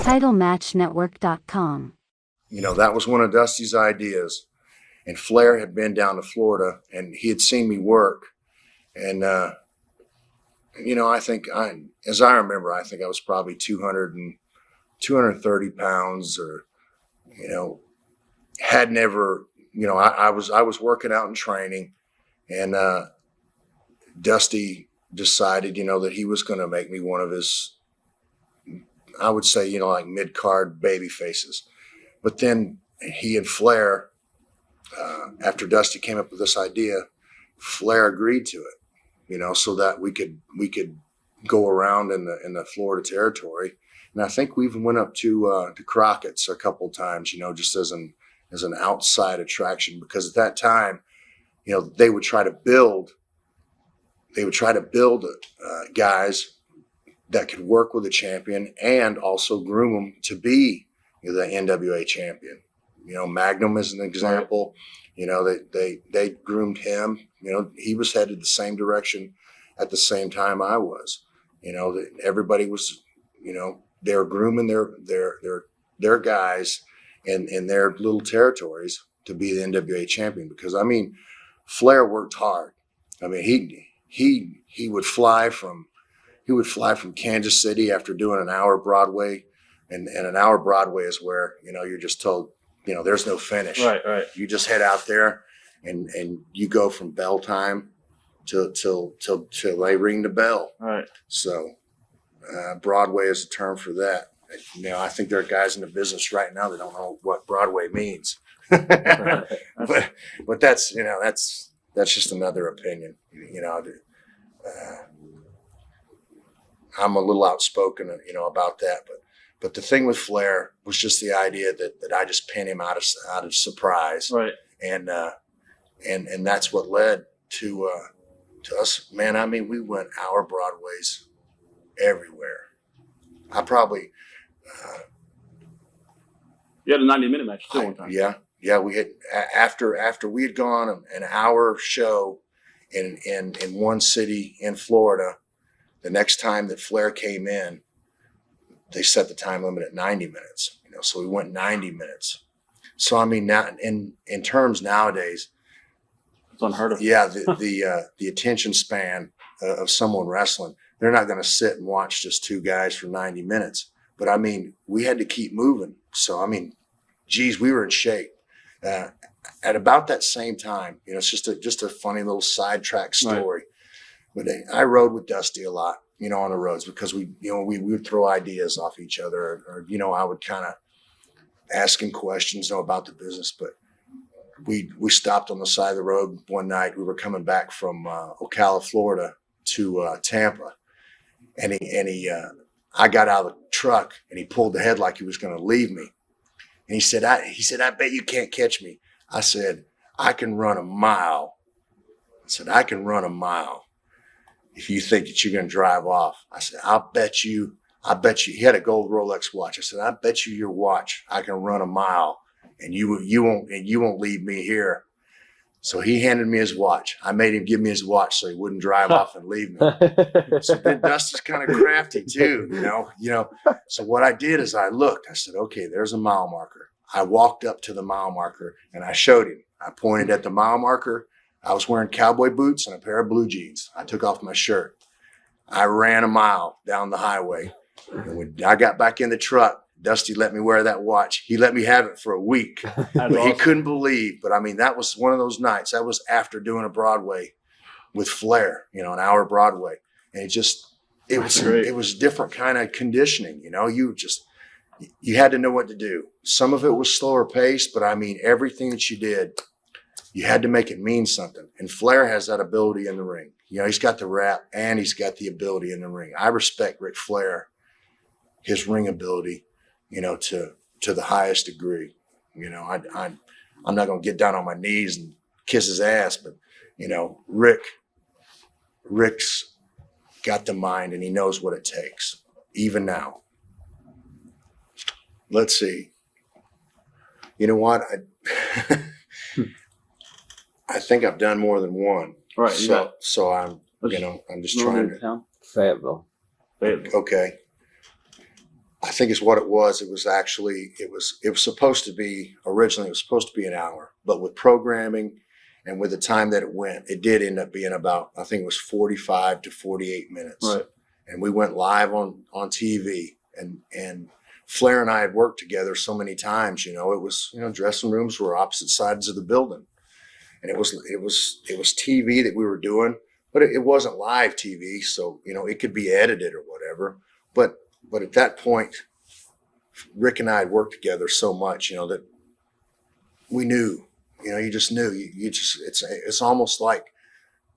TitleMatchNetwork.com. You know, that was one of Dusty's ideas. And Flair had been down to Florida, and he had seen me work. And, you know, as I remember, I think I was probably 230 pounds, or, you know, had never, you know, I was working out and training, and Dusty decided, you know, that he was going to make me one of his, I would say, you know, like mid-card baby faces. But then he and Flair, after Dusty came up with this idea, Flair agreed to it, you know, so that we could go around in the Florida territory. And I think we even went up to Crockett's a couple of times, you know, just as an outside attraction, because at that time, you know, they would try to build guys that could work with the champion and also groom them to be, you know, the NWA champion. You know, Magnum is an example. You know, they groomed him. You know, he was headed the same direction at the same time I was. You know, that everybody was, you know, they were grooming their guys in their little territories to be the NWA champion. Because I mean, Flair worked hard. I mean, he would fly from Kansas City after doing an hour Broadway, and an hour Broadway is where, you know, you're just told, you know, there's no finish. Right. You just head out there and you go from bell time till they ring the bell. Right. So Broadway is a term for that. You know, I think there are guys in the business right now that don't know what Broadway means. but that's, you know, that's just another opinion. You know, I'm a little outspoken, you know, about that. But the thing with Flair was just the idea that I just pin him out of surprise. Right. And that's what led to us. Man, I mean, we went hour Broadways everywhere. I probably you had a 90-minute match too one time. Yeah. We had after we had gone an hour show in one city in Florida. The next time that Flair came in, they set the time limit at 90 minutes. You know, so we went 90 minutes. So I mean, now in terms nowadays, it's unheard of. Yeah, the attention span of someone wrestling, they're not going to sit and watch just two guys for 90 minutes. But I mean, we had to keep moving. So I mean, geez, we were in shape. At about that same time, you know, it's just a funny little sidetrack story. Right. But I rode with Dusty a lot, you know, on the roads, because we would throw ideas off each other, or you know, I would kind of ask him questions, you know, about the business. But we stopped on the side of the road one night. We were coming back from Ocala, Florida to Tampa, and I got out of the truck and he pulled ahead like he was going to leave me. And he said, I bet you can't catch me. I said, I can run a mile. I said, I can run a mile if you think that you're going to drive off. I said, I bet you. He had a gold Rolex watch. I said, I bet you your watch I can run a mile and you won't leave me here. So he handed me his watch. I made him give me his watch so he wouldn't drive off and leave me. So then Dusty's kind of crafty too, you know. So what I did is I looked. I said, okay, there's a mile marker. I walked up to the mile marker and I showed him. I pointed at the mile marker. I was wearing cowboy boots and a pair of blue jeans. I took off my shirt. I ran a mile down the highway. And when I got back in the truck, Dusty let me wear that watch. He let me have it for a week. But awesome. He couldn't believe. But I mean, that was one of those nights. That was after doing a Broadway with Flair, you know, an hour Broadway. And it was different kind of conditioning, you know. You had to know what to do. Some of it was slower paced, but I mean, everything that you did, you had to make it mean something. And Flair has that ability in the ring. You know, he's got the rap and he's got the ability in the ring. I respect Ric Flair, his ring ability, you know, to the highest degree. You know, I'm not going to get down on my knees and kiss his ass, but, you know, Rick's got the mind and he knows what it takes, even now. Let's see. You know what? I think I've done more than one. Right. So I'm just trying to. Fayetteville. Okay. I think is what it was. It was actually, it was supposed to be, originally it was supposed to be an hour, but with programming and with the time that it went, it did end up being about, I think it was 45 to 48 minutes. Right. And we went live on TV, and Flair and I had worked together so many times, it was, dressing rooms were opposite sides of the building. And it was TV that we were doing, but it wasn't live TV. So, it could be edited or whatever. But at that point, Rick and I had worked together so much, that we knew, you just knew. You just it's almost like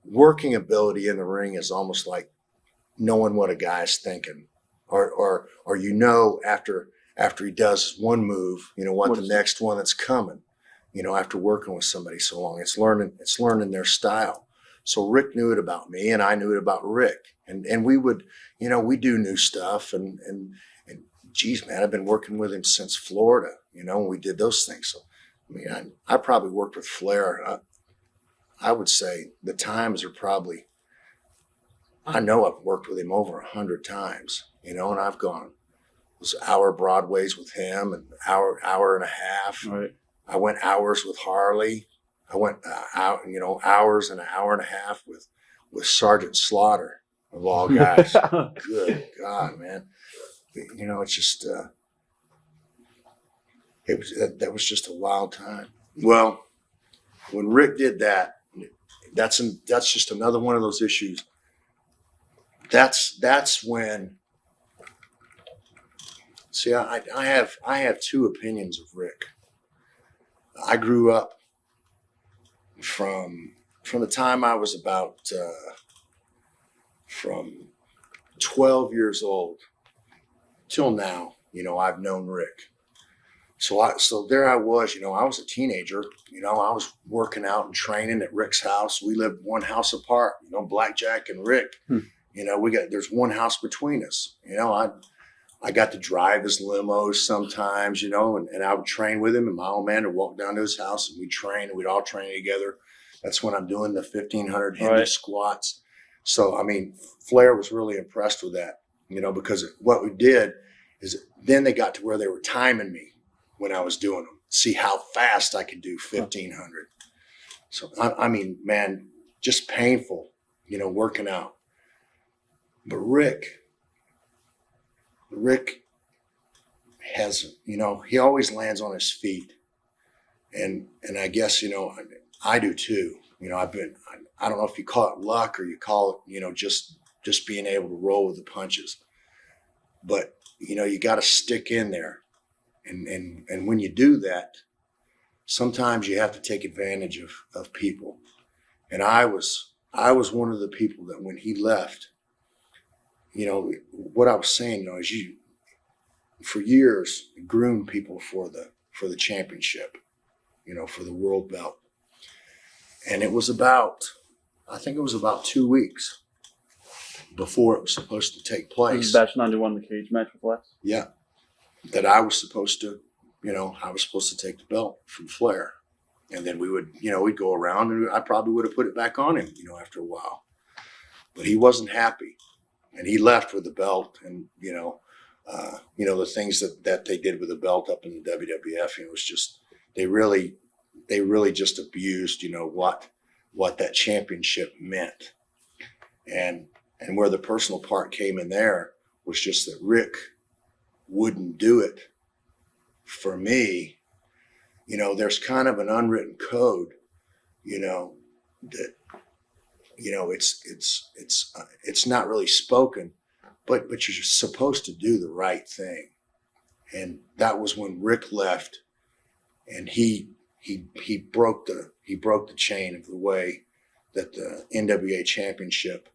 working ability in the ring is almost like knowing what a guy's thinking, or after he does one move, what the next one that's coming, after working with somebody so long. It's learning their style. So Rick knew it about me, and I knew it about Rick, and we would, we do new stuff, and geez, man, I've been working with him since Florida, when we did those things. So, I mean, I probably worked with Flair. I would say the times are probably, I know I've worked with him over 100 times, and I've gone, it was hour Broadways with him, and hour and a half. Right. I went hours with Harley. I went hours and an hour and a half with Sergeant Slaughter, of all guys. Good God, man. It's just, that was just a wild time. Well, when Rick did that, that's just another one of those issues. That's when, see, I have two opinions of Rick. I grew up from the time I was about from 12 years old till now. I've known Rick. So there I was. I was a teenager. I was working out and training at Rick's house. We lived one house apart. Blackjack and Rick. There's one house between us. I got to drive his limos sometimes, and I would train with him, and my old man would walk down to his house, and we'd train, and we'd all train together. That's when I'm doing the 1,500 Hindi squats. So, I mean, Flair was really impressed with that, because what we did is then they got to where they were timing me when I was doing them, see how fast I could do 1,500. So, I mean, man, just painful, working out. But Rick has, he always lands on his feet. And I guess, I do too. I don't know if you call it luck or you call it, just being able to roll with the punches. But, you got to stick in there. And when you do that, sometimes you have to take advantage of people. And I was one of the people that when he left, what I was saying, is you, for years, groomed people for the championship, for the world belt. And it was I think it was about 2 weeks before it was supposed to take place. This is batch 91, the cage match with Lex? Yeah. That I was supposed to, take the belt from Flair. And then we would, we'd go around, and I probably would have put it back on him, after a while. But he wasn't happy. And he left with the belt, and the things that they did with the belt up in the WWF, it was just they really just abused, what that championship meant, and where the personal part came in there was just that Rick wouldn't do it for me. There's kind of an unwritten code, that. It's not really spoken, but you're supposed to do the right thing. And that was when Rick left, and he broke the chain of the way that the NWA championship,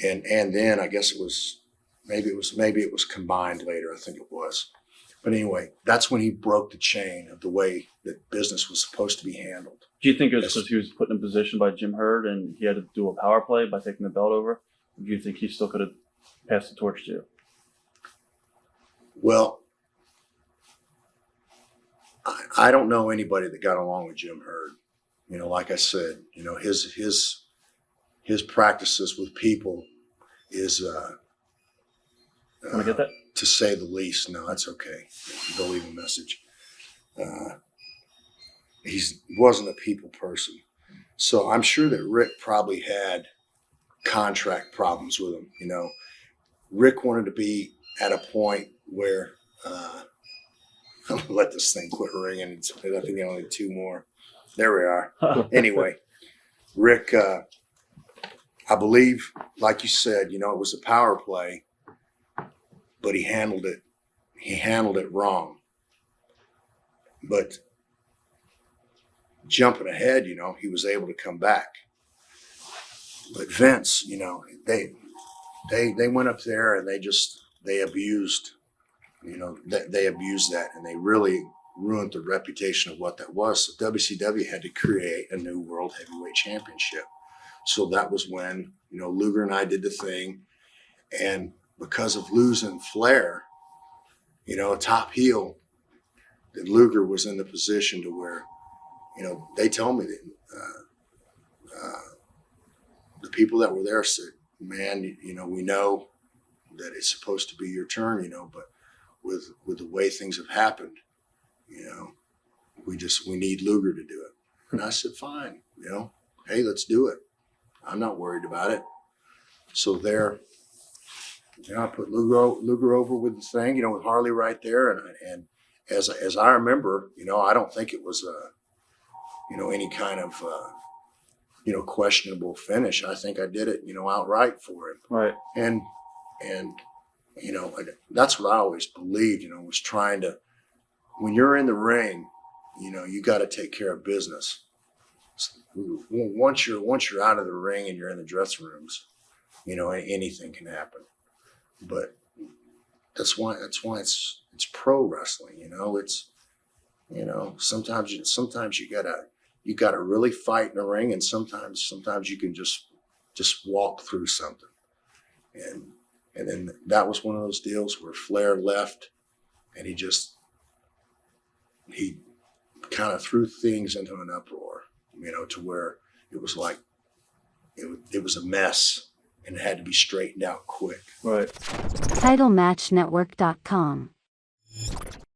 and then I guess maybe it was combined later. I think it was. But anyway, that's when he broke the chain of the way that business was supposed to be handled. Do you think it was because he was put in a position by Jim Herd and he had to do a power play by taking the belt over? Or do you think he still could have passed the torch to you? Well, I don't know anybody that got along with Jim Herd. Like I said, his practices with people is. Want to get that? to say the least. No, that's okay. They'll leave a message. He wasn't a people person. So I'm sure that Rick probably had contract problems with him. You know, Rick wanted to be at a point where, I'm gonna let this thing quit ringing. I think I only need 2 more. There we are. Anyway, Rick, I believe, like you said, you know, it was a power play, but he handled it wrong. But jumping ahead, you know, he was able to come back. But Vince, you know, they went up there and they abused, you know, they abused that, and they really ruined the reputation of what that was. So WCW had to create a new World Heavyweight Championship. So that was when, you know, Luger and I did the thing. And because of losing Flair, you know, a top heel, that Luger was in the position to where, you know, they told me that the people that were there said, man, you know, we know that it's supposed to be your turn, you know, but with the way things have happened, you know, we need Luger to do it. And I said, fine, you know, hey, let's do it. I'm not worried about it. So there, you know, I put Luger over with the thing, you know, with Harley right there. And as I remember, you know, I don't think it was you know, any kind of, you know, questionable finish. I think I did it, you know, outright for him. Right. And, you know, that's what I always believed, you know, was trying to, when you're in the ring, you know, you got to take care of business. Once you're out of the ring and you're in the dressing rooms, you know, anything can happen. But that's why it's pro wrestling, you know. It's, you know, sometimes you gotta really fight in the ring, and sometimes you can just walk through something. And then that was one of those deals where Flair left, and he kind of threw things into an uproar, you know, to where it was like it was a mess, and it had to be straightened out quick. Right. TitleMatchNetwork.com